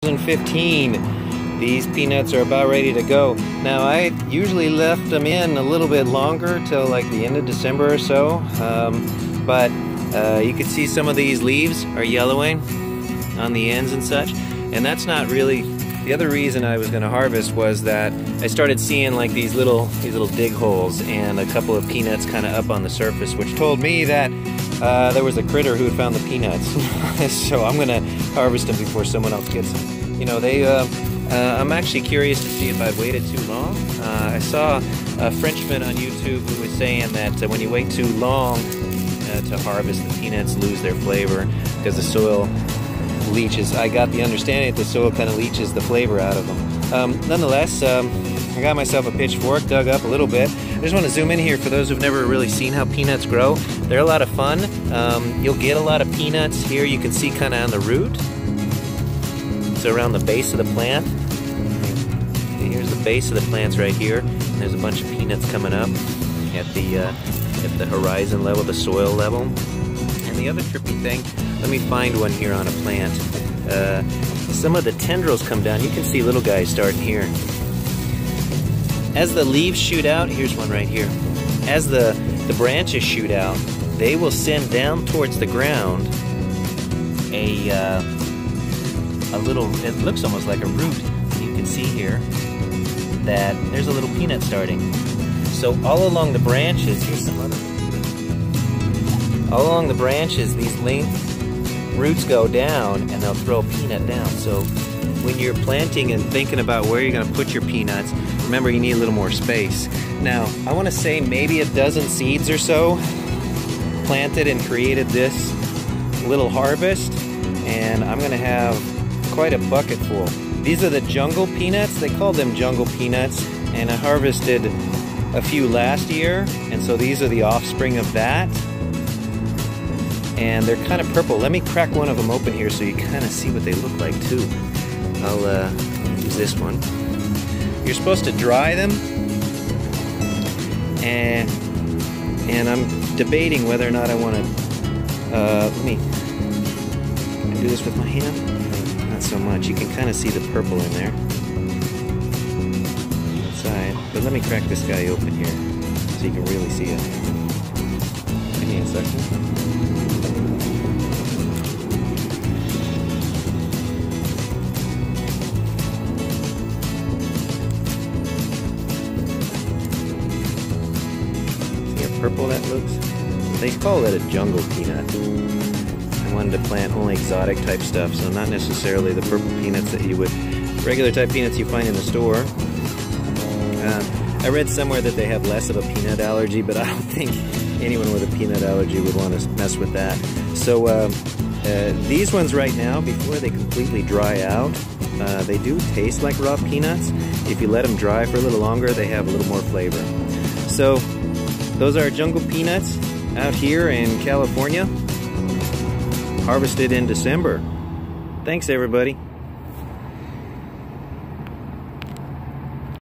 2015. These peanuts are about ready to go. Now I usually left them in a little bit longer till like the end of December or so, but you can see some of these leaves are yellowing on the ends and such, and that's not really the other reason I was going to harvest. Was that I started seeing like these little dig holes and a couple of peanuts kind of up on the surface, which told me that there was a critter who had found the peanuts. So I'm gonna harvest them before someone else gets them. You know, I'm actually curious to see if I've waited too long. I saw a Frenchman on YouTube who was saying that when you wait too long to harvest, the peanuts lose their flavor because the soil leaches. I got the understanding that the soil kind of leaches the flavor out of them. Nonetheless, I got myself a pitchfork, dug up a little bit. I just want to zoom in here for those who've never really seen how peanuts grow. They're a lot of fun. You'll get a lot of peanuts here. You can see kind of on the root. So around the base of the plant. Here's the base of the plants right here. And there's a bunch of peanuts coming up at the horizon level, the soil level. And the other trippy thing, let me find one here on a plant. Some of the tendrils come down. You can see little guys starting here. As the leaves shoot out, here's one right here. As the branches shoot out, they will send down towards the ground a little, it looks almost like a root. You can see here that there's a little peanut starting. So all along the branches, here's some other. All along the branches, these roots go down and they'll throw a peanut down. So when you're planting and thinking about where you're going to put your peanuts, remember you need a little more space. Now, I want to say maybe a dozen seeds or so planted and created this little harvest, and I'm going to have quite a bucket full. These are the jungle peanuts. They call them jungle peanuts, and I harvested a few last year, and so these are the offspring of that. And they're kind of purple. Let me crack one of them open here so you kind of see what they look like too. I'll use this one. You're supposed to dry them, and I'm debating whether or not I want to. Let me do this with my hand. Not so much. You can kind of see the purple in there inside. But let me crack this guy open here so you can really see it. Give me a second. Purple that looks. They call it a jungle peanut. I wanted to plant only exotic type stuff, so not necessarily the purple peanuts that you would, regular type peanuts you find in the store. I read somewhere that they have less of a peanut allergy, but I don't think anyone with a peanut allergy would want to mess with that. So these ones right now, before they completely dry out, they do taste like raw peanuts. If you let them dry for a little longer, they have a little more flavor. So those are jungle peanuts out here in California, harvested in December. Thanks, everybody.